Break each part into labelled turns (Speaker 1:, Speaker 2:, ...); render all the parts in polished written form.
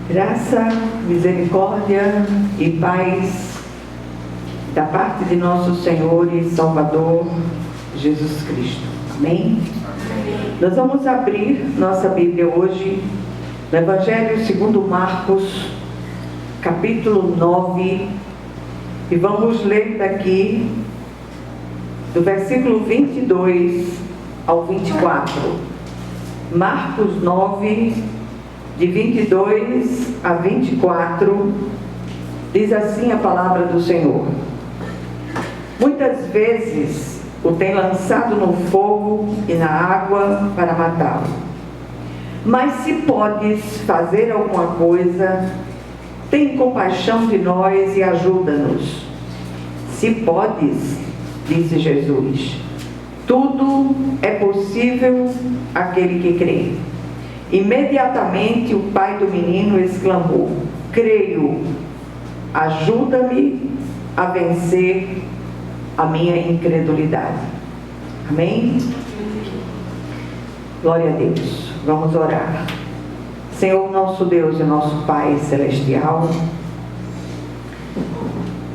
Speaker 1: Graça, misericórdia e paz da parte de nosso Senhor e Salvador Jesus Cristo. Amém? Nós vamos abrir nossa Bíblia hoje no Evangelho segundo Marcos, capítulo 9, e vamos ler daqui do versículo 22 ao 24. Marcos 9, de 22 a 24, diz assim a palavra do Senhor: muitas vezes o tem lançado no fogo e na água para matá-lo. Mas se podes fazer alguma coisa, tem compaixão de nós e ajuda-nos. Se podes, disse Jesus, tudo é possível àquele que crê. Imediatamente o pai do menino exclamou: creio, ajuda-me a vencer a minha incredulidade. Amém? Glória a Deus. Vamos orar. Senhor, nosso Deus e nosso Pai Celestial,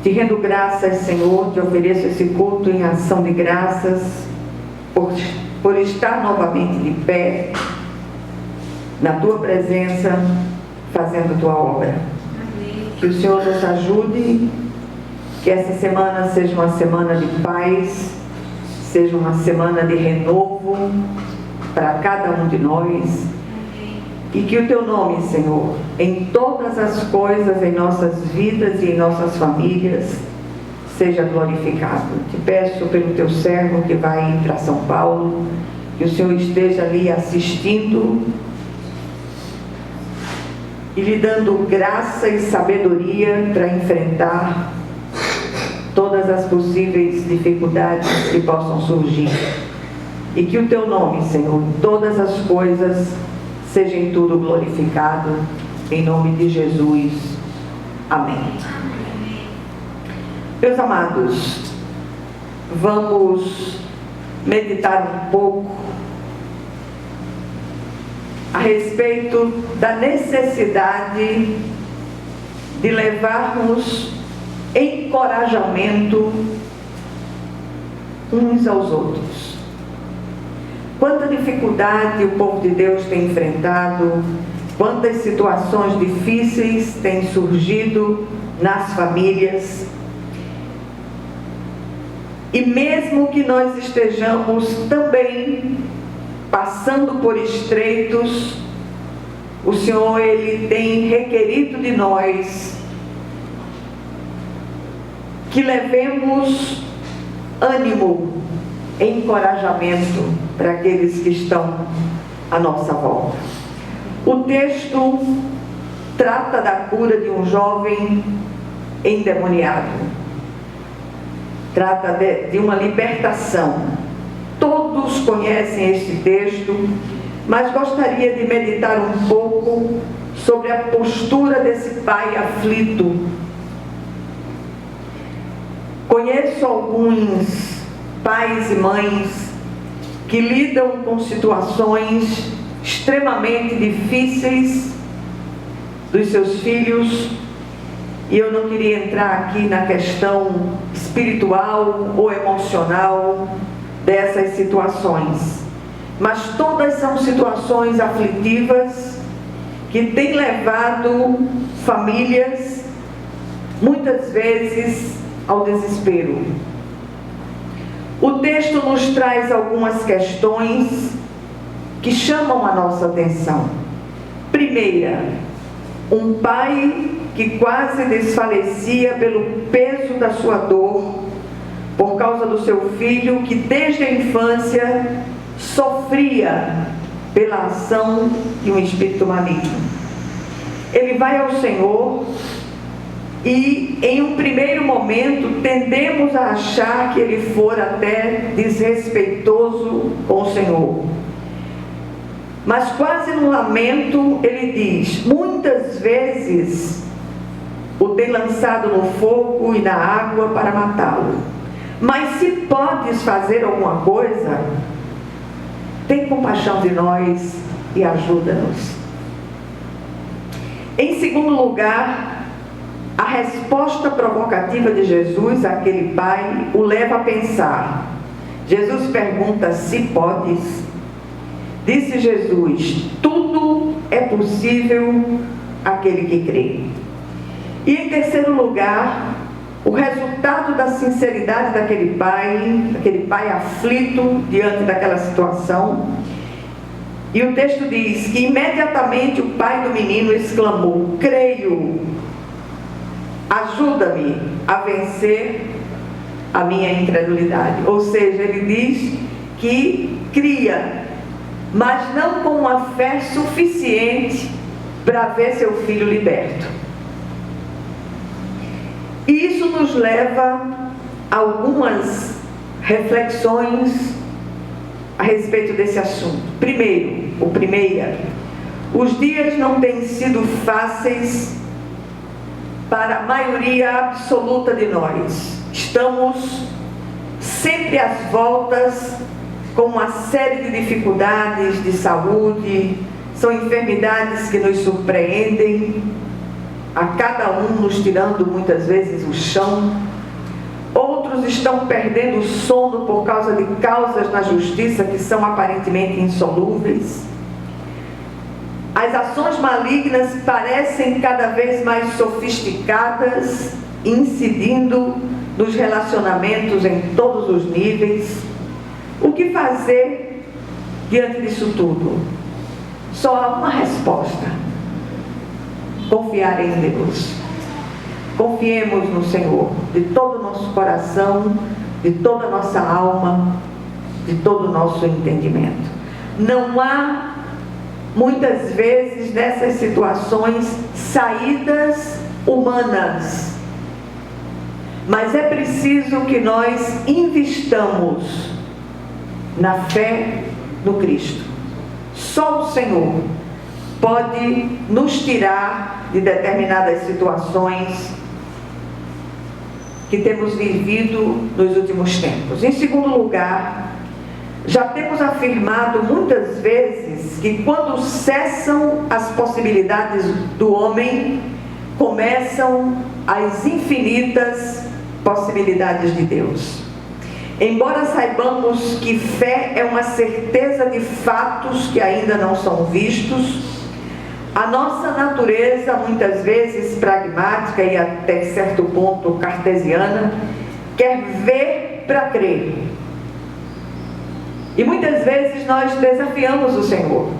Speaker 1: te rendo graças, Senhor, te ofereço esse culto em ação de graças por estar novamente de pé na tua presença, fazendo tua obra. Que o Senhor nos ajude, que essa semana seja uma semana de paz, seja uma semana de renovo para cada um de nós, e que o teu nome, Senhor, em todas as coisas, em nossas vidas e em nossas famílias, seja glorificado. Te peço pelo teu servo que vai para São Paulo, que o Senhor esteja ali assistindo e lhe dando graça e sabedoria para enfrentar todas as possíveis dificuldades que possam surgir. E que o teu nome, Senhor, em todas as coisas, seja em tudo glorificado, em nome de Jesus. Amém. Meus amados, vamos meditar um pouco a respeito da necessidade de levarmos encorajamento uns aos outros. Quanta dificuldade o povo de Deus tem enfrentado, quantas situações difíceis têm surgido nas famílias. E mesmo que nós estejamos também passando por estreitos, o Senhor, Ele tem requerido de nós que levemos ânimo, encorajamento para aqueles que estão à nossa volta. O texto trata da cura de um jovem endemoniado. Trata de uma libertação. Todos conhecem este texto, mas gostaria de meditar um pouco sobre a postura desse pai aflito. Conheço alguns pais e mães que lidam com situações extremamente difíceis dos seus filhos, e eu não queria entrar aqui na questão espiritual ou emocional dessas situações, mas todas são situações aflitivas que têm levado famílias muitas vezes ao desespero. O texto nos traz algumas questões que chamam a nossa atenção. Primeira, um pai que quase desfalecia pelo peso da sua dor por causa do seu filho, que desde a infância sofria pela ação de um espírito maligno. Ele vai ao Senhor e, em um primeiro momento, tendemos a achar que ele for até desrespeitoso com o Senhor. Mas quase no lamento, ele diz: muitas vezes o tem lançado no fogo e na água para matá-lo. Mas se podes fazer alguma coisa, tem compaixão de nós e ajuda-nos. Em segundo lugar, a resposta provocativa de Jesus àquele pai o leva a pensar. Jesus pergunta: se podes? Disse Jesus: tudo é possível àquele que crê. E em terceiro lugar, o resultado da sinceridade daquele pai aflito diante daquela situação. E o texto diz que imediatamente o pai do menino exclamou: creio, ajuda-me a vencer a minha incredulidade. Ou seja, ele diz que cria, mas não com uma fé suficiente para ver seu filho liberto. E isso nos leva a algumas reflexões a respeito desse assunto. Primeira, os dias não têm sido fáceis para a maioria absoluta de nós. Estamos sempre às voltas com uma série de dificuldades de saúde, são enfermidades que nos surpreendem, a cada um nos tirando muitas vezes o chão. Outros estão perdendo o sono por causa de causas na justiça que são aparentemente insolúveis. As ações malignas parecem cada vez mais sofisticadas, incidindo nos relacionamentos em todos os níveis. O que fazer diante disso tudo? Só há uma resposta: confiar em Deus. Confiemos no Senhor de todo o nosso coração, de toda a nossa alma, de todo o nosso entendimento. Não há, muitas vezes, nessas situações, saídas humanas. Mas é preciso que nós investamos na fé no Cristo. Só o Senhor pode nos tirar de determinadas situações que temos vivido nos últimos tempos. Em segundo lugar, já temos afirmado muitas vezes que quando cessam as possibilidades do homem, começam as infinitas possibilidades de Deus. Embora saibamos que fé é uma certeza de fatos que ainda não são vistos, a nossa natureza, muitas vezes pragmática e até certo ponto cartesiana, quer ver para crer. E muitas vezes nós desafiamos o Senhor.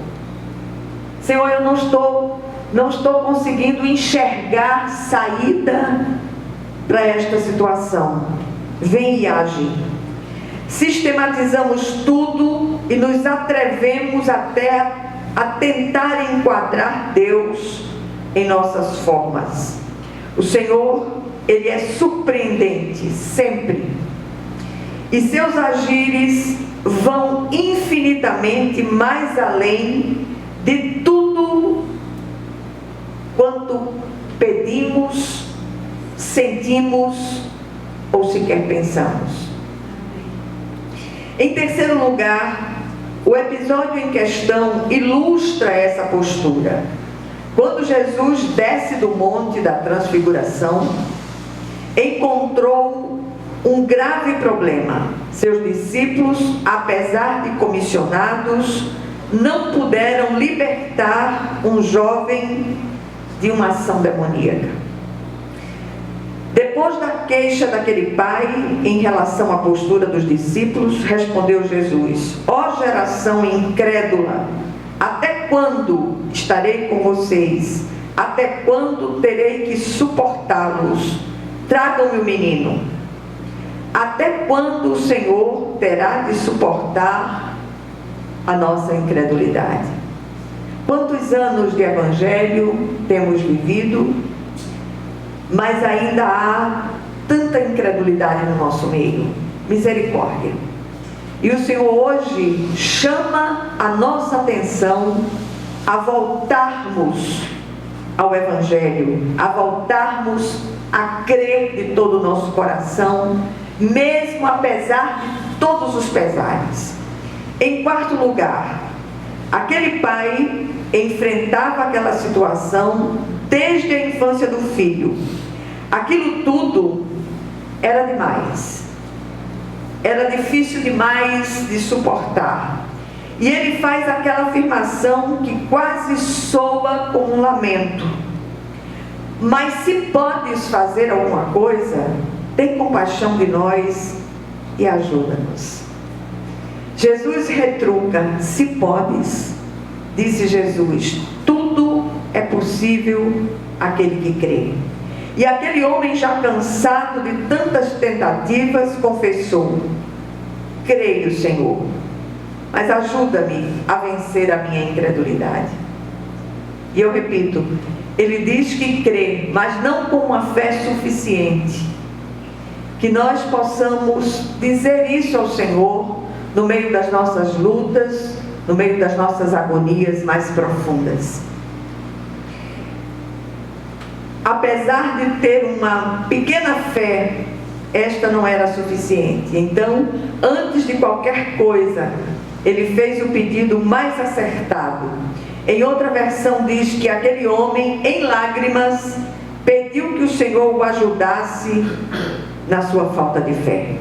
Speaker 1: Senhor, eu não estou conseguindo enxergar saída para esta situação. Vem e age. Sistematizamos tudo e nos atrevemos até a tentar enquadrar Deus em nossas formas. O Senhor, Ele é surpreendente, sempre. E seus agires vão infinitamente mais além de tudo quanto pedimos, sentimos ou sequer pensamos. Em terceiro lugar, o episódio em questão ilustra essa postura. Quando Jesus desce do Monte da Transfiguração, encontrou um grave problema. Seus discípulos, apesar de comissionados, não puderam libertar um jovem de uma ação demoníaca. Depois da queixa daquele pai em relação à postura dos discípulos, respondeu Jesus: ó geração incrédula, até quando estarei com vocês? Até quando terei que suportá-los? Tragam-me o menino. Até quando o Senhor terá de suportar a nossa incredulidade? Quantos anos de evangelho temos vivido, mas ainda há tanta incredulidade no nosso meio. Misericórdia. E o Senhor hoje chama a nossa atenção a voltarmos ao Evangelho, a voltarmos a crer de todo o nosso coração, mesmo apesar de todos os pesares. Em quarto lugar, aquele pai enfrentava aquela situação desde a infância do filho. Aquilo tudo era demais. Era difícil demais de suportar. E ele faz aquela afirmação que quase soa como um lamento. Mas se podes fazer alguma coisa, tem compaixão de nós e ajuda-nos. Jesus retruca: se podes, disse Jesus, tudo é possível àquele que crê. E aquele homem, já cansado de tantas tentativas, confessou: creio, Senhor, mas ajuda-me a vencer a minha incredulidade. E eu repito, ele diz que crê, mas não com uma fé suficiente. Que nós possamos dizer isso ao Senhor no meio das nossas lutas, no meio das nossas agonias mais profundas. Apesar de ter uma pequena fé, esta não era suficiente. Então, antes de qualquer coisa, ele fez o pedido mais acertado. Em outra versão diz que aquele homem, em lágrimas, pediu que o Senhor o ajudasse na sua falta de fé.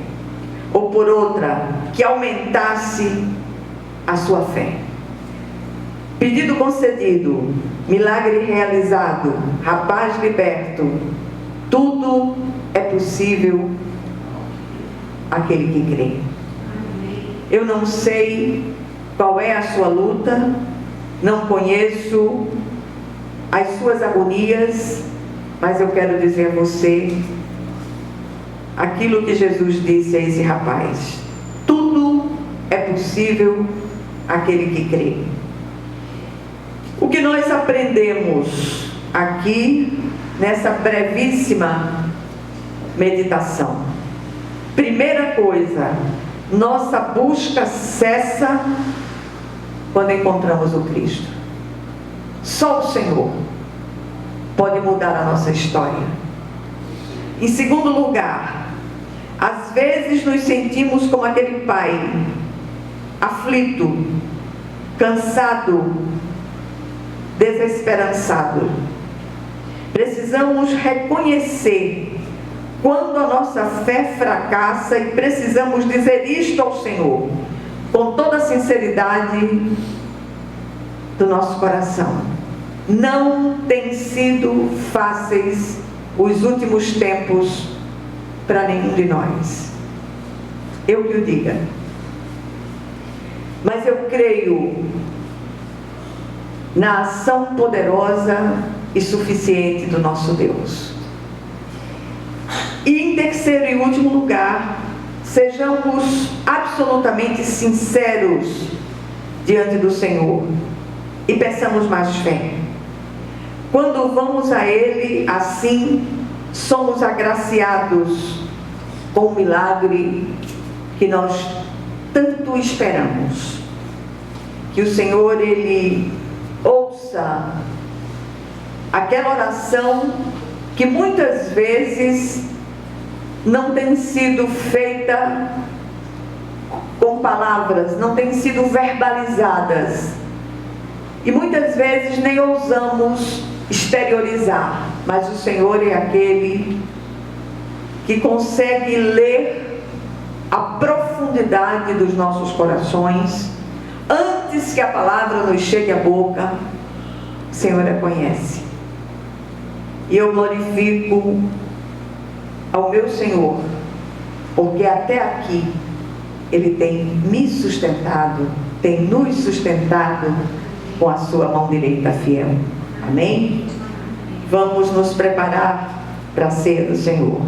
Speaker 1: Ou por outra, que aumentasse a sua fé. Pedido concedido, milagre realizado, rapaz liberto. Tudo é possível àquele que crê. Eu não sei qual é a sua luta, não conheço as suas agonias, mas eu quero dizer a você aquilo que Jesus disse a esse rapaz: tudo é possível àquele que crê. O que nós aprendemos aqui nessa brevíssima meditação? Primeira coisa, nossa busca cessa quando encontramos o Cristo. Só o Senhor pode mudar a nossa história. Em segundo lugar, às vezes nos sentimos como aquele pai, aflito, cansado, desesperançado. Precisamos reconhecer quando a nossa fé fracassa e precisamos dizer isto ao Senhor, com toda a sinceridade do nosso coração. Não tem sido fáceis os últimos tempos para nenhum de nós. Eu que o diga. Mas eu creio na ação poderosa e suficiente do nosso Deus. E em terceiro e último lugar, sejamos absolutamente sinceros diante do Senhor e peçamos mais fé. Quando vamos a Ele assim, somos agraciados com o milagre que nós tanto esperamos. Que o Senhor, Ele ouça aquela oração que muitas vezes não tem sido feita com palavras, não tem sido verbalizadas. E muitas vezes nem ousamos exteriorizar, mas o Senhor é aquele que consegue ler a profundidade dos nossos corações. Antes que a palavra nos chegue à boca, o Senhor a conhece. E eu glorifico ao meu Senhor, porque até aqui Ele tem me sustentado, tem nos sustentado com a sua mão direita fiel. Amém? Vamos nos preparar para a ceia do Senhor.